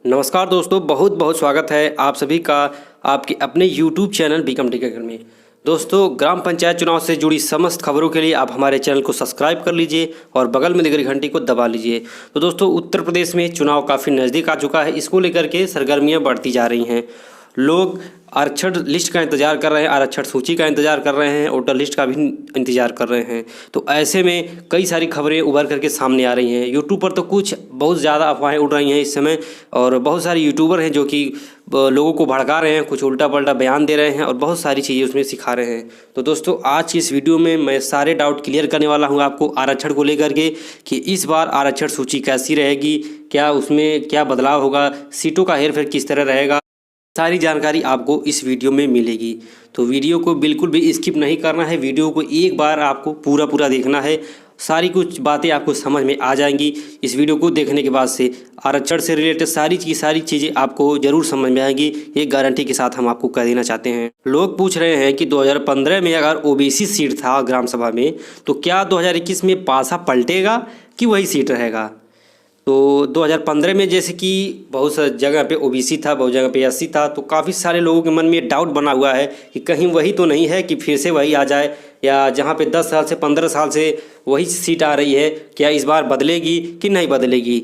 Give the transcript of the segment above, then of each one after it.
नमस्कार दोस्तों, बहुत बहुत स्वागत है आप सभी का आपके अपने YouTube चैनल बीकम टीकाकरण में। दोस्तों, ग्राम पंचायत चुनाव से जुड़ी समस्त खबरों के लिए आप हमारे चैनल को सब्सक्राइब कर लीजिए और बगल में दिख रही घंटी को दबा लीजिए। तो दोस्तों, उत्तर प्रदेश में चुनाव काफ़ी नज़दीक आ चुका है। इसको लेकर के सरगर्मियाँ बढ़ती जा रही हैं। लोग आरक्षण लिस्ट का इंतज़ार कर रहे हैं, आरक्षण सूची का इंतज़ार कर रहे हैं, वोटर लिस्ट का भी इंतज़ार कर रहे हैं। तो ऐसे में कई सारी खबरें उभर करके सामने आ रही हैं। यूट्यूब पर तो कुछ बहुत ज़्यादा अफवाहें उड़ रही हैं इस समय, और बहुत सारे यूट्यूबर हैं जो कि लोगों को भड़का रहे हैं, कुछ उल्टा पल्टा बयान दे रहे हैं और बहुत सारी चीज़ें उसमें सिखा रहे हैं। तो दोस्तों, आज की इस वीडियो में मैं सारे डाउट क्लियर करने वाला हूँ आपको आरक्षण को लेकर के कि इस बार आरक्षण सूची कैसी रहेगी, क्या उसमें क्या बदलाव होगा, सीटों का हेरफेर किस तरह रहेगा, सारी जानकारी आपको इस वीडियो में मिलेगी। तो वीडियो को बिल्कुल भी स्किप नहीं करना है, वीडियो को एक बार आपको पूरा देखना है। सारी कुछ बातें आपको समझ में आ जाएंगी इस वीडियो को देखने के बाद से। आरक्षण से रिलेटेड सारी चीज़ें आपको ज़रूर समझ में आएंगी, ये गारंटी के साथ हम आपको कह देना चाहते हैं। लोग पूछ रहे हैं कि 2015 में अगर ओबीसी सीट था ग्राम सभा में, तो क्या 2021 में पासा पलटेगा कि वही सीट रहेगा। तो 2015 में जैसे कि बहुत सा जगह पे ओबीसी था, बहुत जगह पे एससी था, तो काफ़ी सारे लोगों के मन में डाउट बना हुआ है कि कहीं वही तो नहीं है कि फिर से वही आ जाए, या जहाँ पे 10 साल से 15 साल से वही सीट आ रही है, क्या इस बार बदलेगी कि नहीं बदलेगी।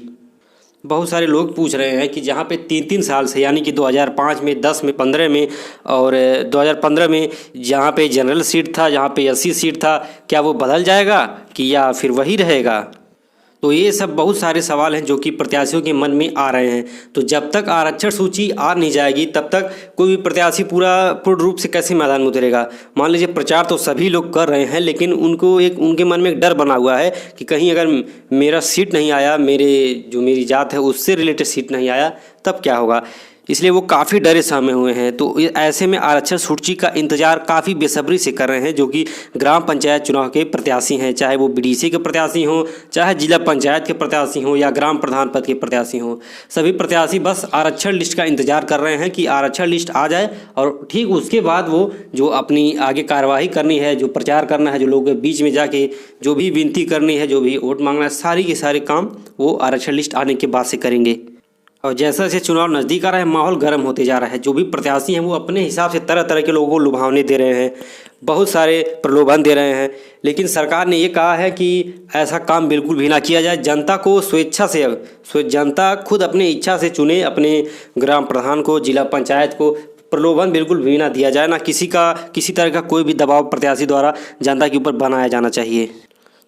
बहुत सारे लोग पूछ रहे हैं कि जहाँ पे 3-3 साल से, यानी कि 2005 में, 10 में, 15 में और 2015 में जहाँ पे जनरल सीट था, जहाँ पे एससी सीट था, क्या वो बदल जाएगा कि या फिर वही रहेगा। तो ये सब बहुत सारे सवाल हैं जो कि प्रत्याशियों के मन में आ रहे हैं। तो जब तक आरक्षण सूची आ नहीं जाएगी तब तक कोई भी प्रत्याशी पूर्ण रूप से कैसे मैदान में उतरेगा। मान लीजिए प्रचार तो सभी लोग कर रहे हैं, लेकिन उनके मन में एक डर बना हुआ है कि कहीं अगर मेरा सीट नहीं आया, मेरी जात है उससे रिलेटेड सीट नहीं आया, तब क्या होगा। इसलिए वो काफ़ी डरे सहमे हुए हैं। तो ऐसे में आरक्षण सूची का इंतजार काफ़ी बेसब्री से कर रहे हैं जो कि ग्राम पंचायत चुनाव के प्रत्याशी हैं, चाहे वो बीडीसी के प्रत्याशी हों, चाहे जिला पंचायत के प्रत्याशी हों या ग्राम प्रधान पद के प्रत्याशी हों। सभी प्रत्याशी बस आरक्षण लिस्ट का इंतजार कर रहे हैं कि आरक्षण लिस्ट आ जाए और ठीक उसके बाद वो जो अपनी आगे कार्यवाही करनी है, जो प्रचार करना है, जो लोगों के बीच में जाके जो भी विनती करनी है, जो भी वोट मांगना है, सारी के सारे काम वो आरक्षण लिस्ट आने के बाद से करेंगे। और जैसा जैसे चुनाव नज़दीक आ रहा है, माहौल गर्म होते जा रहा है। जो भी प्रत्याशी हैं वो अपने हिसाब से तरह तरह के लोगों को लुभावने दे रहे हैं, बहुत सारे प्रलोभन दे रहे हैं। लेकिन सरकार ने ये कहा है कि ऐसा काम बिल्कुल भी ना किया जाए। जनता को स्वेच्छा से, जनता खुद अपनी इच्छा से चुने अपने ग्राम प्रधान को, जिला पंचायत को। प्रलोभन बिल्कुल भी ना दिया जाए, ना किसी तरह का कोई भी दबाव प्रत्याशी द्वारा जनता के ऊपर बनाया जाना चाहिए।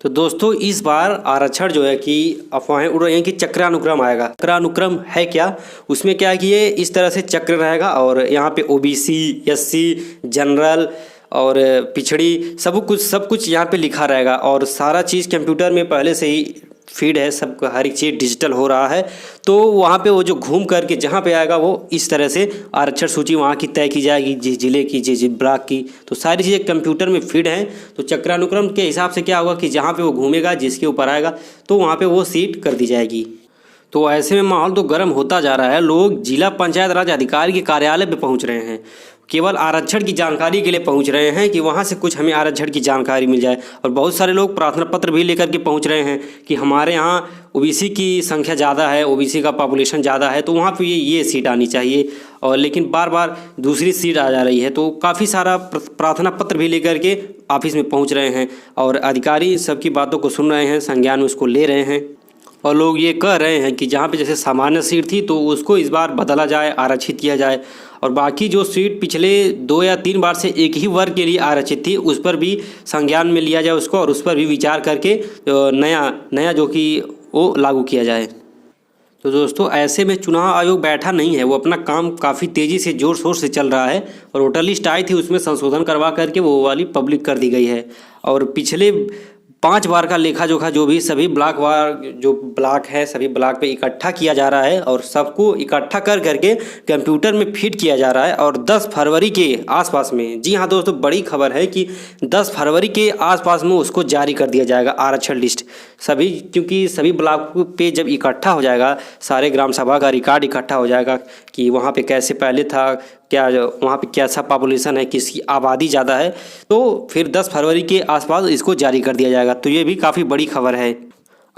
तो दोस्तों, इस बार आरक्षण जो है कि अफवाहें उड़ रही हैं कि चक्रानुक्रम आएगा। चक्रानुक्रम है क्या, उसमें क्या है कि ये इस तरह से चक्र रहेगा और यहाँ पे ओबीसी, एससी, जनरल और पिछड़ी सब कुछ यहाँ पे लिखा रहेगा और सारा चीज़ कंप्यूटर में पहले से ही फीड है, सब हर एक चीज़ डिजिटल हो रहा है। तो वहाँ पे वो जो घूम करके जहाँ पे आएगा वो इस तरह से आरक्षण सूची वहाँ की तय की जाएगी, जिस जिले की, जिस ब्लॉक की। तो सारी चीज़ें कंप्यूटर में फीड हैं। तो चक्रानुक्रम के हिसाब से क्या होगा कि जहाँ पे वो घूमेगा, जिसके ऊपर आएगा, तो वहाँ पे वो सीट कर दी जाएगी। तो ऐसे में माहौल तो गर्म होता जा रहा है। लोग जिला पंचायत राज अधिकारी के कार्यालय पे पहुंच रहे हैं, केवल आरक्षण की जानकारी के लिए पहुंच रहे हैं कि वहां से कुछ हमें आरक्षण की जानकारी मिल जाए। और बहुत सारे लोग प्रार्थना पत्र भी लेकर के पहुंच रहे हैं कि हमारे यहाँ ओबीसी की संख्या ज़्यादा है, ओबीसी का पॉपुलेशन ज़्यादा है, तो वहाँ पे ये सीट आनी चाहिए। और लेकिन बार बार दूसरी सीट आ जा रही है। तो काफ़ी सारा प्रार्थना पत्र भी लेकर के ऑफिस में पहुँच रहे हैं और अधिकारी सबकी बातों को सुन रहे हैं, संज्ञान में उसको ले रहे हैं। और लोग ये कह रहे हैं कि जहाँ पे जैसे सामान्य सीट थी तो उसको इस बार बदला जाए, आरक्षित किया जाए। और बाकी जो सीट पिछले 2 या 3 बार से एक ही वर्ग के लिए आरक्षित थी, उस पर भी संज्ञान में लिया जाए उसको, और उस पर भी विचार करके नया जो कि वो लागू किया जाए। तो दोस्तों, ऐसे में चुनाव आयोग बैठा नहीं है, वो अपना काम काफ़ी तेज़ी से ज़ोर शोर से चल रहा है। और वोटर लिस्ट आई थी, उसमें संशोधन करवा करके वो वाली पब्लिक कर दी गई है। और पिछले 5 बार का लेखा जोखा जो भी सभी ब्लॉक है, सभी ब्लॉक पे इकट्ठा किया जा रहा है और सबको इकट्ठा कर करके कंप्यूटर में फीड किया जा रहा है। और 10 फरवरी के आसपास में, जी हाँ दोस्तों, बड़ी खबर है कि 10 फरवरी के आसपास में उसको जारी कर दिया जाएगा आरक्षण लिस्ट। क्योंकि सभी ब्लॉक पे जब इकट्ठा हो जाएगा, सारे ग्राम सभा का रिकॉर्ड इकट्ठा हो जाएगा कि वहाँ पे कैसे पहले था, क्या वहाँ पे कैसा पॉपुलेशन है, किसकी आबादी ज़्यादा है, तो फिर 10 फरवरी के आसपास इसको जारी कर दिया जाएगा। तो ये भी काफ़ी बड़ी खबर है।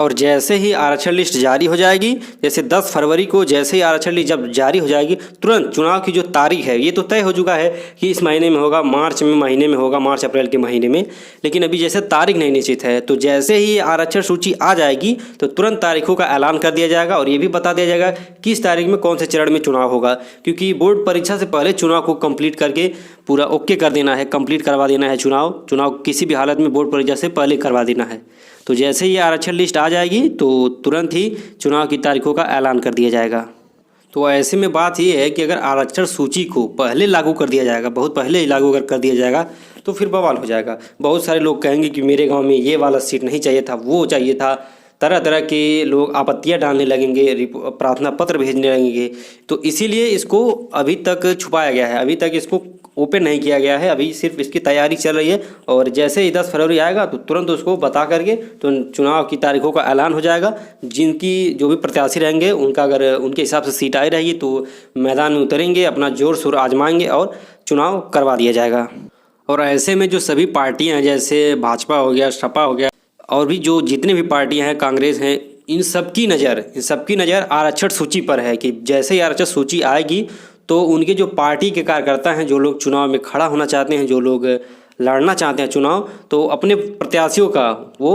और जैसे ही आरक्षण लिस्ट जारी हो जाएगी, जैसे 10 फरवरी को जैसे ही आरक्षण लिस्ट जब जारी हो जाएगी, तुरंत चुनाव की जो तारीख है ये तो तय हो चुका है कि इस महीने में होगा, मार्च महीने में होगा, मार्च अप्रैल के महीने में, लेकिन अभी जैसे तारीख नहीं निश्चित है। तो जैसे ही आरक्षण सूची आ जाएगी तो तुरंत तारीखों का ऐलान कर दिया जाएगा और ये भी बता दिया जाएगा किस तारीख में कौन से चरण में चुनाव होगा, क्योंकि बोर्ड परीक्षा से पहले चुनाव को कंप्लीट करके पूरा ओके कर देना है, कंप्लीट करवा देना है। चुनाव किसी भी हालत में बोर्ड परीक्षा से पहले करवा देना है। तो जैसे ही आरक्षण लिस्ट आ जाएगी तो तुरंत ही चुनाव की तारीखों का ऐलान कर दिया जाएगा। तो ऐसे में बात ये है कि अगर आरक्षण सूची को पहले लागू कर दिया जाएगा, बहुत पहले ही लागू कर दिया जाएगा, तो फिर बवाल हो जाएगा। बहुत सारे लोग कहेंगे कि मेरे गांव में ये वाला सीट नहीं चाहिए था, वो चाहिए था, तरह तरह के लोग आपत्तियां डालने लगेंगे, प्रार्थना पत्र भेजने लगेंगे। तो इसीलिए इसको अभी तक छुपाया गया है, अभी तक इसको ओपन नहीं किया गया है, अभी सिर्फ इसकी तैयारी चल रही है। और जैसे ही 10 फरवरी आएगा तो तुरंत उसको बता करके तो चुनाव की तारीखों का ऐलान हो जाएगा। जिनकी जो भी प्रत्याशी रहेंगे उनका अगर उनके हिसाब से सीट आई रहेगी तो मैदान में उतरेंगे, अपना जोर शोर आजमाएंगे और चुनाव करवा दिया जाएगा। और ऐसे में जो सभी पार्टियाँ हैं, जैसे भाजपा हो गया, सपा हो गया, और भी जो जितने भी पार्टियाँ हैं, कांग्रेस हैं, इन सबकी नज़र आरक्षण सूची पर है कि जैसे ही आरक्षण सूची आएगी तो उनके जो पार्टी के कार्यकर्ता हैं, जो लोग चुनाव में खड़ा होना चाहते हैं, जो लोग लड़ना चाहते हैं चुनाव, तो अपने प्रत्याशियों का वो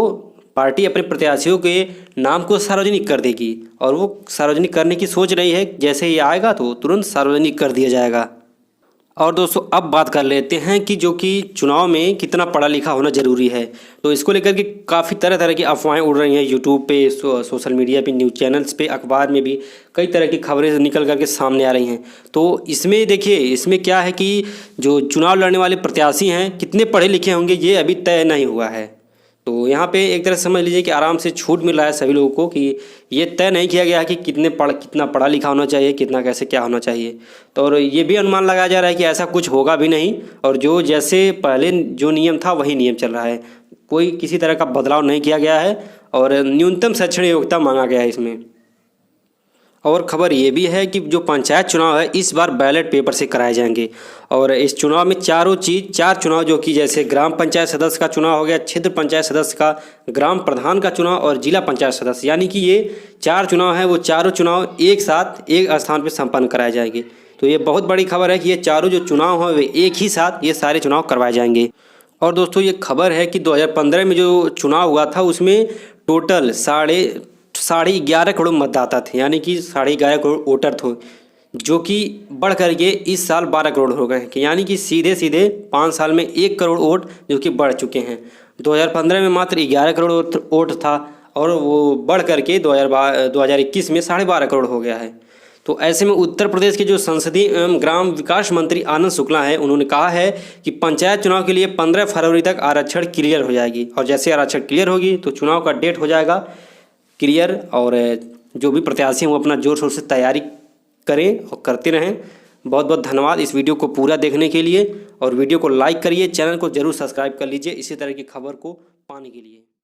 पार्टी अपने प्रत्याशियों के नाम को सार्वजनिक कर देगी। और वो सार्वजनिक करने की सोच रही है, जैसे ही आएगा तो तुरंत सार्वजनिक कर दिया जाएगा। और दोस्तों अब बात कर लेते हैं कि जो कि चुनाव में कितना पढ़ा लिखा होना ज़रूरी है। तो इसको लेकर के काफ़ी तरह तरह की अफवाहें उड़ रही हैं यूट्यूब पे, सोशल मीडिया पे, न्यूज़ चैनल्स पे, अखबार में भी कई तरह की खबरें निकल करके सामने आ रही हैं। तो इसमें देखिए, इसमें क्या है कि जो चुनाव लड़ने वाले प्रत्याशी हैं कितने पढ़े लिखे होंगे ये अभी तय नहीं हुआ है। तो यहाँ पे एक तरह से समझ लीजिए कि आराम से छूट मिल रहा है सभी लोगों को कि ये तय नहीं किया गया है कि कितना पढ़ा लिखा होना चाहिए, कितना कैसे क्या होना चाहिए। तो और ये भी अनुमान लगाया जा रहा है कि ऐसा कुछ होगा भी नहीं, और जो जैसे पहले जो नियम था वही नियम चल रहा है, कोई किसी तरह का बदलाव नहीं किया गया है और न्यूनतम शैक्षणिक योग्यता मांगा गया है इसमें। और ख़बर ये भी है कि जो पंचायत चुनाव है इस बार बैलेट पेपर से कराए जाएंगे। और इस चुनाव में चार चुनाव, जो कि जैसे ग्राम पंचायत सदस्य का चुनाव हो गया, क्षेत्र पंचायत सदस्य का, ग्राम प्रधान का चुनाव और जिला पंचायत सदस्य, यानी कि ये 4 चुनाव हैं, वो चारों चुनाव एक साथ एक स्थान पर संपन्न कराए जाएंगे। तो ये बहुत बड़ी खबर है कि ये चारों जो चुनाव हैं वे एक ही साथ ये सारे चुनाव करवाए जाएंगे। और दोस्तों ये खबर है कि 2015 में जो चुनाव हुआ था उसमें टोटल 11.5 करोड़ मतदाता थे, यानी कि 11.5 करोड़ वोटर थे, जो कि बढ़ करके इस साल 12 करोड़ हो गए हैं, यानी कि सीधे 5 साल में 1 करोड़ वोट जो कि बढ़ चुके हैं। 2015 में मात्र 11 करोड़ वोट था और वो बढ़ करके 2021 में 12.5 करोड़ हो गया है। तो ऐसे में उत्तर प्रदेश के जो संसदीय एवं ग्राम विकास मंत्री आनंद शुक्ला हैं, उन्होंने कहा है कि पंचायत चुनाव के लिए 15 फरवरी तक आरक्षण क्लियर हो जाएगी। और जैसे आरक्षण क्लियर होगी तो चुनाव का डेट हो जाएगा क्लियर, और जो भी प्रत्याशी हैं वो अपना जोर शोर से तैयारी करें और करते रहें। बहुत बहुत धन्यवाद इस वीडियो को पूरा देखने के लिए, और वीडियो को लाइक करिए, चैनल को जरूर सब्सक्राइब कर लीजिए इसी तरह की खबर को पाने के लिए।